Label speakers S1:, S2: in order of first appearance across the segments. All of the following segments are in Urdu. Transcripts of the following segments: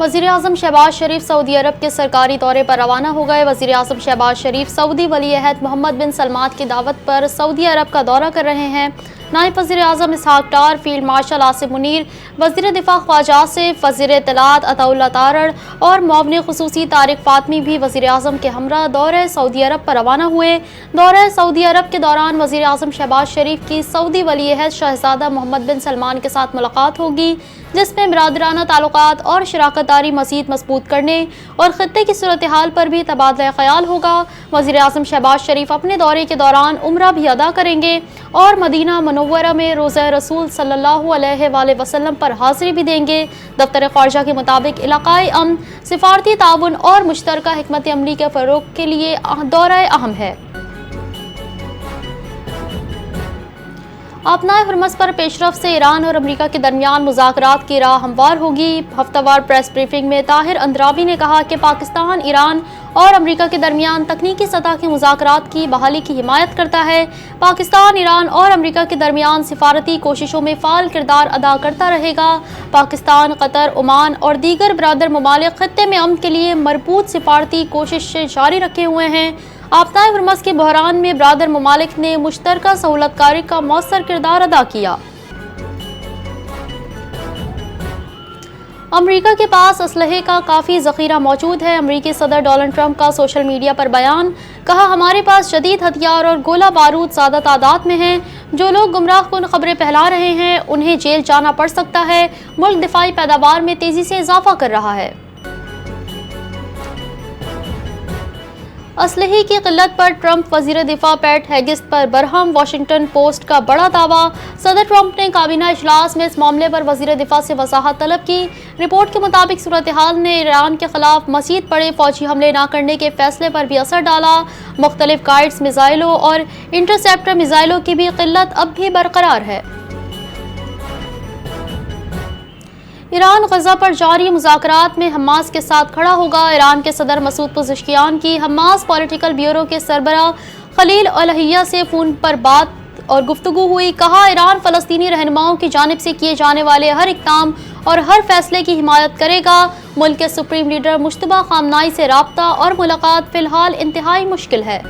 S1: وزیر اعظم شہباز شریف سعودی عرب کے سرکاری دورے پر روانہ ہو گئے۔ وزیر اعظم شہباز شریف سعودی ولی عہد محمد بن سلمان کی دعوت پر سعودی عرب کا دورہ کر رہے ہیں۔ نائب وزیر اعظم اسحاق ڈار، فیلڈ مارشل عاصم منیر، وزیر دفاع خواجہ آصف، وزیر اطلاعات عطا اللہ تارڑ اور معاون خصوصی طارق فاطمی بھی وزیر اعظم کے ہمراہ دورہ سعودی عرب پر روانہ ہوئے۔ دورہ سعودی عرب کے دوران وزیر اعظم شہباز شریف کی سعودی ولی عہد شہزادہ محمد بن سلمان کے ساتھ ملاقات ہوگی، جس میں برادرانہ تعلقات اور شراکت داری مزید مضبوط کرنے اور خطے کی صورتحال پر بھی تبادلہ خیال ہوگا۔ وزیر اعظم شہباز شریف اپنے دورے کے دوران عمرہ بھی ادا کریں گے اور مدینہ منورہ میں روضہ رسول صلی اللہ علیہ وآلہ وسلم پر حاضری بھی دیں گے۔ دفتر خارجہ کے مطابق علاقائی امن، سفارتی تعاون اور مشترکہ حکمت عملی کے فروغ کے لیے دورہ اہم ہے۔ آبنائے ہرمز پر پیش رفت سے ایران اور امریکہ کے درمیان مذاکرات کی راہ ہموار ہوگی۔ ہفتہ وار پریس بریفنگ میں طاہر اندراوی نے کہا کہ پاکستان ایران اور امریکہ کے درمیان تکنیکی سطح کے مذاکرات کی بحالی کی حمایت کرتا ہے۔ پاکستان ایران اور امریکہ کے درمیان سفارتی کوششوں میں فعال کردار ادا کرتا رہے گا۔ پاکستان، قطر، عمان اور دیگر برادر ممالک خطے میں امن کے لیے مربوط سفارتی کوششیں جاری رکھے ہوئے ہیں۔ آبنائے ہرمز کے بحران میں برادر ممالک نے مشترکہ سہولت کاری کا مؤثر کردار ادا کیا۔ امریکہ کے پاس اسلحے کا کافی ذخیرہ موجود ہے۔ امریکی صدر ڈونلڈ ٹرمپ کا سوشل میڈیا پر بیان، کہا ہمارے پاس جدید ہتھیار اور گولہ بارود زیادہ تعداد میں ہیں۔ جو لوگ گمراہ کن خبریں پھیلا رہے ہیں انہیں جیل جانا پڑ سکتا ہے۔ ملک دفاعی پیداوار میں تیزی سے اضافہ کر رہا ہے۔ اسلحے کی قلت پر ٹرمپ وزیر دفاع پیٹ ہیگسٹ پر برہم۔ واشنگٹن پوسٹ کا بڑا دعویٰ، صدر ٹرمپ نے کابینہ اجلاس میں اس معاملے پر وزیر دفاع سے وضاحت طلب کی۔ رپورٹ کے مطابق صورتحال نے ایران کے خلاف مزید بڑے فوجی حملے نہ کرنے کے فیصلے پر بھی اثر ڈالا۔ مختلف گائیڈز میزائلوں اور انٹرسیپٹر میزائلوں کی بھی قلت اب بھی برقرار ہے۔ ایران غزہ پر جاری مذاکرات میں حماس کے ساتھ کھڑا ہوگا۔ ایران کے صدر مسعود پزشکیان کی حماس پولیٹیکل بیورو کے سربراہ خلیل الہیہ سے فون پر بات اور گفتگو ہوئی۔ کہا ایران فلسطینی رہنماؤں کی جانب سے کیے جانے والے ہر اقدام اور ہر فیصلے کی حمایت کرے گا۔ ملک کے سپریم لیڈر مجتبیٰ خامنائی سے رابطہ اور ملاقات فی الحال انتہائی مشکل ہے۔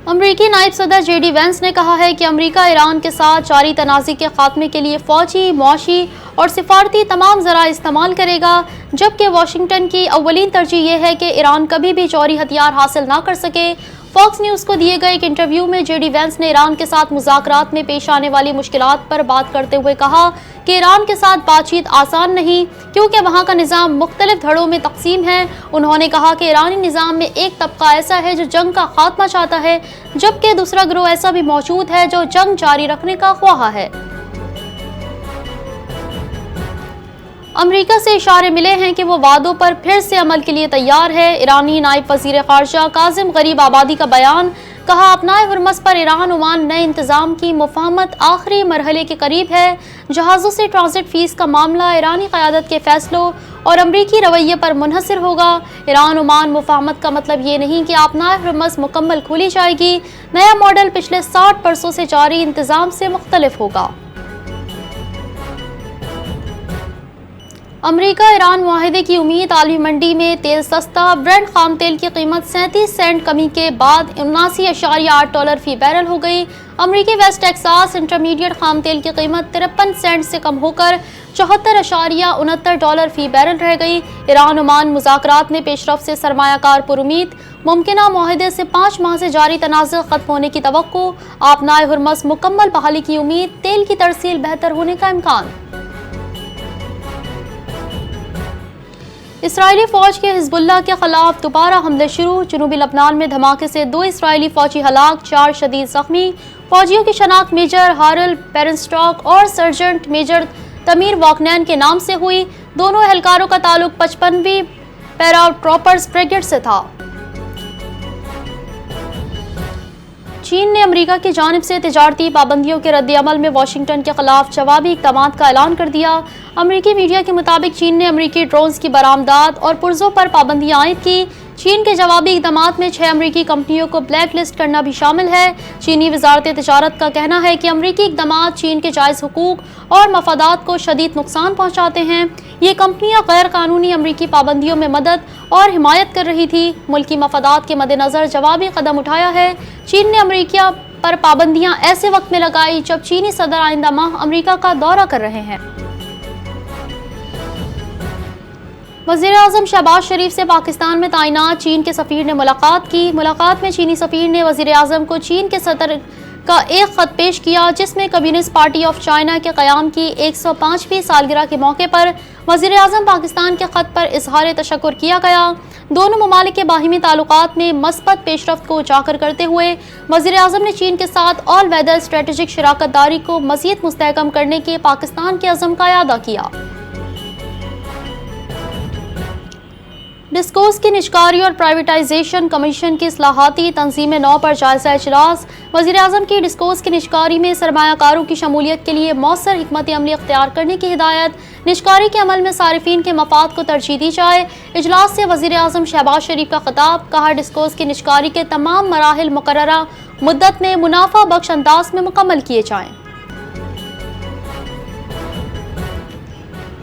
S1: امریکی نائب صدر جے ڈی وینس نے کہا ہے کہ امریکہ ایران کے ساتھ جاری تنازع کے خاتمے کے لیے فوجی، معاشی اور سفارتی تمام ذرائع استعمال کرے گا، جبکہ واشنگٹن کی اولین ترجیح یہ ہے کہ ایران کبھی بھی جوہری ہتھیار حاصل نہ کر سکے۔ فاکس نیوز کو دیے گئے ایک انٹرویو میں جے ڈی وینس نے ایران کے ساتھ مذاکرات میں پیش آنے والی مشکلات پر بات کرتے ہوئے کہا کہ ایران کے ساتھ بات چیت آسان نہیں، کیونکہ وہاں کا نظام مختلف دھڑوں میں تقسیم ہے۔ انہوں نے کہا کہ ایرانی نظام میں ایک طبقہ ایسا ہے جو جنگ کا خاتمہ چاہتا ہے، جبکہ دوسرا گروہ ایسا بھی موجود ہے جو جنگ جاری رکھنے کا خواہاں ہے۔ امریکہ سے اشارے ملے ہیں کہ وہ وعدوں پر پھر سے عمل کے لیے تیار ہے۔ ایرانی نائب وزیر خارجہ کاظم غریب آبادی کا بیان، کہا آبنائے ہرمز پر ایران عمان نئے انتظام کی مفاہمت آخری مرحلے کے قریب ہے۔ جہازوں سے ٹرانزٹ فیس کا معاملہ ایرانی قیادت کے فیصلوں اور امریکی رویے پر منحصر ہوگا۔ ایران عمان مفاہمت کا مطلب یہ نہیں کہ آبنائے ہرمز مکمل کھولی جائے گی۔ نیا ماڈل پچھلے 60 برسوں سے جاری انتظام سے مختلف ہوگا۔ امریکہ ایران معاہدے کی امید، عالمی منڈی میں تیل سستا، برنٹ خام تیل کی قیمت 37 سینٹ کمی کے بعد 79.8 ڈالر فی بیرل ہو گئی۔ امریکی ویسٹ ٹیکساس انٹرمیڈیٹ خام تیل کی قیمت 53 سینٹ سے کم ہو کر 74.69 ڈالر فی بیرل رہ گئی۔ ایران عمان مذاکرات میں پیش رفت سے سرمایہ کار پر امید، ممکنہ معاہدے سے 5 ماہ سے جاری تنازع ختم ہونے کی توقع، آبنائے ہرمز مکمل بحالی کی امید، تیل کی ترسیل بہتر ہونے کا امکان۔ اسرائیلی فوج کے حزب اللہ کے خلاف دوبارہ حملے شروع، جنوبی لبنان میں دھماکے سے 2 اسرائیلی فوجی ہلاک، 4 شدید زخمی۔ فوجیوں کی شناخت میجر ہارل پیرنسٹاک اور سرجنٹ میجر تمیر واکنین کے نام سے ہوئی۔ دونوں اہلکاروں کا تعلق 55ویں پیرا ٹراپرز بریگیڈ سے تھا۔ چین نے امریکہ کی جانب سے تجارتی پابندیوں کے رد عمل میں واشنگٹن کے خلاف جوابی اقدامات کا اعلان کر دیا۔ امریکی میڈیا کے مطابق چین نے امریکی ڈرونز کی برآمدات اور پرزوں پر پابندیاں عائد کی۔ چین کے جوابی اقدامات میں 6 امریکی کمپنیوں کو بلیک لسٹ کرنا بھی شامل ہے۔ چینی وزارت تجارت کا کہنا ہے کہ امریکی اقدامات چین کے جائز حقوق اور مفادات کو شدید نقصان پہنچاتے ہیں۔ یہ کمپنیاں غیر قانونی امریکی پابندیوں میں مدد اور حمایت کر رہی تھی۔ ملکی مفادات کے مد نظر جوابی قدم اٹھایا ہے۔ چین نے امریکہ پر پابندیاں ایسے وقت میں لگائی جب چینی صدر آئندہ ماہ امریکہ کا دورہ کر رہے ہیں۔ وزیر اعظم شہباز شریف سے پاکستان میں تعینات چین کے سفیر نے ملاقات کی۔ ملاقات میں چینی سفیر نے وزیر اعظم کو چین کے صدر کا ایک خط پیش کیا جس میں کمیونسٹ پارٹی آف چائنا کے قیام کی 105ویں سالگرہ کے موقع پر وزیر اعظم پاکستان کے خط پر اظہار تشکر کیا گیا۔ دونوں ممالک کے باہمی تعلقات میں مثبت پیش رفت کو اجاگر کرتے ہوئے وزیر اعظم نے چین کے ساتھ آل ویدر اسٹریٹجک شراکت داری کو مزید مستحکم کرنے کے پاکستان کے عزم کا اعادہ کیا۔ ڈسکوز کی نجکاری اور پرائیویٹائزیشن کمیشن کی اصلاحاتی تنظیم 9 پر جائزہ اجلاس۔ وزیر اعظم کی ڈسکوز کی نجکاری میں سرمایہ کاروں کی شمولیت کے لیے مؤثر حکمت عملی اختیار کرنے کی ہدایت۔ نجکاری کے عمل میں صارفین کے مفاد کو ترجیح دی جائے۔ اجلاس سے وزیر اعظم شہباز شریف کا خطاب، کہا ڈسکوز کی نجکاری کے تمام مراحل مقررہ مدت میں منافع بخش انداز میں مکمل کیے جائیں۔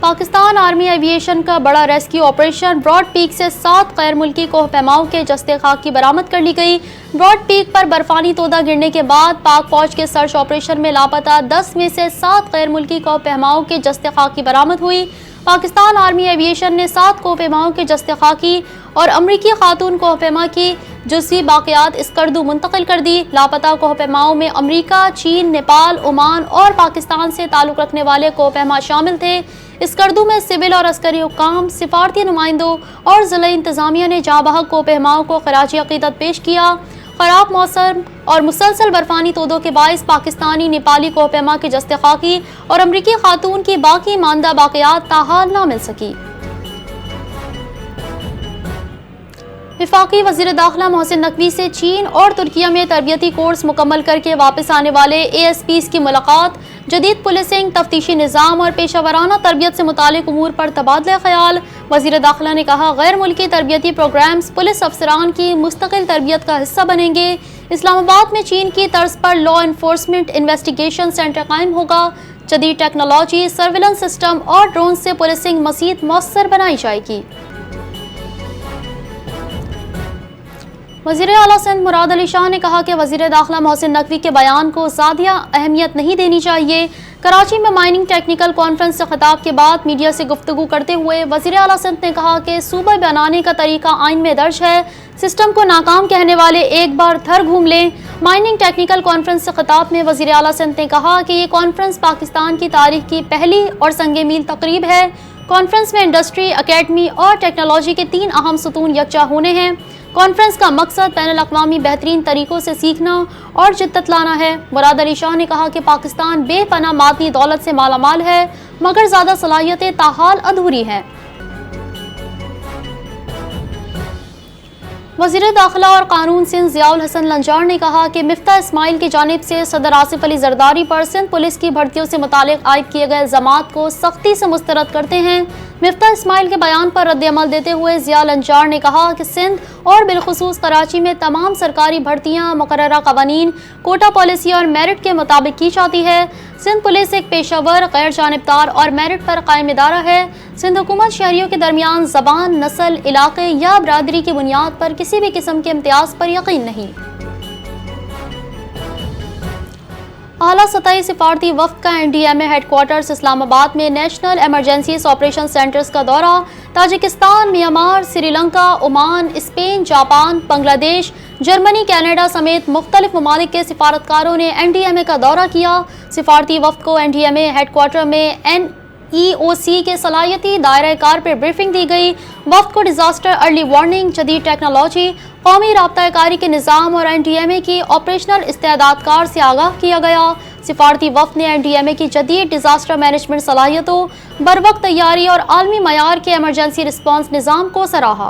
S1: پاکستان آرمی ایوی ایشن کا بڑا ریسکیو آپریشن، براڈ پیک سے 7 غیر ملکی کوہ پیماؤں کے جثے خاکی برآمد کر لی گئی۔ براڈ پیک پر برفانی تودہ گرنے کے بعد پاک فوج کے سرچ آپریشن میں لاپتہ 10 میں سے 7 غیر ملکی کوہ پیماؤں کے جثے خاکی برآمد ہوئی۔ پاکستان آرمی ایوی ایشن نے 7 کوہ پیماؤں کے جثے خاکی اور امریکی خاتون کوہ پیما کی جزوی باقیات اسکردو منتقل کر دی۔ لاپتہ کوہ پیماؤں میں امریکہ، چین، نیپال، عمان اور پاکستان سے تعلق رکھنے والے کوہ پیما شامل تھے۔ اسکردو میں سول اور عسکری حکام، سفارتی نمائندوں اور ضلعی انتظامیہ نے جاں بحق کوہ پیماؤں کو خراج عقیدت پیش کیا۔ خراب موسم اور مسلسل برفانی تودوں کے باعث پاکستانی نیپالی کوہ پیما کے جثے خاکی اور امریکی خاتون کی باقی ماندہ باقیات تاحال نہ مل سکی۔ وفاقی وزیر داخلہ محسن نقوی سے چین اور ترکیہ میں تربیتی کورس مکمل کر کے واپس آنے والے اے ایس پیز کی ملاقات، جدید پولیسنگ، تفتیشی نظام اور پیشہ ورانہ تربیت سے متعلق امور پر تبادلہ خیال۔ وزیر داخلہ نے کہا، غیر ملکی تربیتی پروگرامز پولیس افسران کی مستقل تربیت کا حصہ بنیں گے۔ اسلام آباد میں چین کی طرز پر لا انفورسمنٹ انویسٹیگیشن سینٹر قائم ہوگا۔ جدید ٹیکنالوجی، سرویلنس سسٹم اور ڈرون سے پولیسنگ مزید مؤثر بنائی جائے گی۔ وزیر اعلیٰ سندھ مراد علی شاہ نے کہا کہ وزیر داخلہ محسن نقوی کے بیان کو زیادہ اہمیت نہیں دینی چاہیے۔ کراچی میں مائننگ ٹیکنیکل کانفرنس سے خطاب کے بعد میڈیا سے گفتگو کرتے ہوئے وزیر اعلیٰ سندھ نے کہا کہ صوبہ بنانے کا طریقہ آئین میں درج ہے، سسٹم کو ناکام کہنے والے ایک بار تھر گھوم لیں۔ مائننگ ٹیکنیکل کانفرنس سے خطاب میں وزیر اعلیٰ سندھ نے کہا کہ یہ کانفرنس پاکستان کی تاریخ کی پہلی اور سنگ میل تقریب ہے۔ کانفرنس میں انڈسٹری، اکیڈمی اور ٹیکنالوجی کے 3 اہم ستون یکجا ہونے ہیں۔ کانفرنس کا مقصد بین الاقوامی بہترین طریقوں سے سیکھنا اور جدت لانا ہے۔ مراد علی شاہ نے کہا کہ پاکستان بے پناہ معدنی دولت سے مالا مال ہے، مگر زیادہ صلاحیتیں تاحال ادھوری ہیں۔ وزیر داخلہ اور قانون سندھ ضیاء الحسن لنجار نے کہا کہ مفتاح اسماعیل کی جانب سے صدر آصف علی زرداری پر سندھ پولیس کی بھرتیوں سے متعلق عائد کیے گئے الزامات کو سختی سے مسترد کرتے ہیں۔ مفتاح اسماعیل کے بیان پر رد عمل دیتے ہوئے ضیاء لنجار نے کہا کہ سندھ اور بالخصوص کراچی میں تمام سرکاری بھرتیاں مقررہ قوانین، کوٹا پالیسی اور میرٹ کے مطابق کی جاتی ہے۔ سندھ پولیس ایک پیشہ ور، غیر جانبدار اور میرٹ پر قائم ادارہ ہے۔ سندھ حکومت شہریوں کے درمیان زبان، نسل، علاقے یا برادری کی بنیاد پر کسی بھی قسم کے امتیاز پر یقین نہیں۔ اعلیٰ سطحی سفارتی وفد کا NDMA ہیڈ کوارٹرز اسلام آباد میں نیشنل ایمرجنسیز آپریشن سینٹرز کا دورہ۔ Tajikistan, Myanmar, Sri Lanka, Oman, Spain, Japan, بنگلہ دیش، جرمنی، کینیڈا سمیت مختلف ممالک کے سفارتکاروں نے NDMA کا دورہ کیا۔ سفارتی وفد کو NDMA ہیڈ کوارٹر میں NEOC کے صلاحیتی دائرہ کار پر بریفنگ دی گئی۔ وفد کو ڈیزاسٹر ارلی وارننگ، جدید ٹیکنالوجی، قومی رابطہ کاری کے نظام اور NDMA کی آپریشنل استعداد کار سے آگاہ کیا گیا۔ سفارتی وفد نے NDMA کی جدید ڈیزاسٹر مینجمنٹ صلاحیتوں، بروقت تیاری اور عالمی معیار کے ایمرجنسی رسپانس نظام کو سراہا۔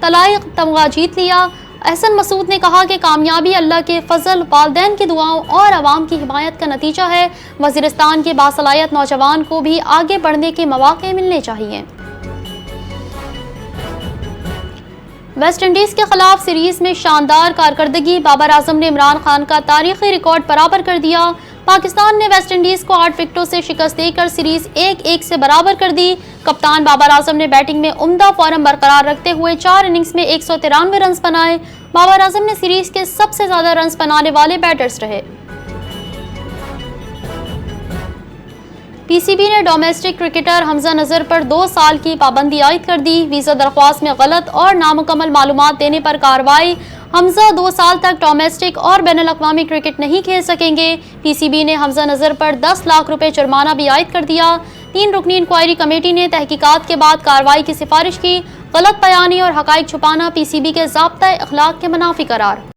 S1: طلائی تمغہ جیت لیا۔ احسن مسعود نے کہا کہ کامیابی اللہ کے فضل، والدین کی دعاؤں اور عوام کی حمایت کا نتیجہ ہے۔ وزیرستان کے باصلاحیت نوجوان کو بھی آگے بڑھنے کے مواقع ملنے چاہیے۔ ویسٹ انڈیز کے خلاف سیریز میں شاندار کارکردگی، بابر اعظم نے عمران خان کا تاریخی ریکارڈ برابر کر دیا۔ پاکستان نے ویسٹ انڈیز کو 8 وکٹوں سے شکست دے کر سیریز 1-1 سے برابر کر دی۔ کپتان بابر اعظم نے بیٹنگ میں عمدہ فارم برقرار رکھتے ہوئے 4 اننگز میں 193 رنز بنائے۔ بابر اعظم نے سیریز کے سب سے زیادہ رنز بنانے والے بیٹرز رہے۔ پی سی بی نے ڈومیسٹک کرکٹر حمزہ نذر پر 2 سال کی پابندی عائد کر دی۔ ویزا درخواست میں غلط اور نامکمل معلومات دینے پر کارروائی۔ حمزہ 2 سال تک ڈومیسٹک اور بین الاقوامی کرکٹ نہیں کھیل سکیں گے۔ پی سی بی نے حمزہ نذر پر 10 لاکھ روپے جرمانہ بھی عائد کر دیا۔ 3 رکنی انکوائری کمیٹی نے تحقیقات کے بعد کارروائی کی سفارش کی۔ غلط بیانی اور حقائق چھپانا پی سی بی کے ضابطۂ اخلاق کے منافی قرار۔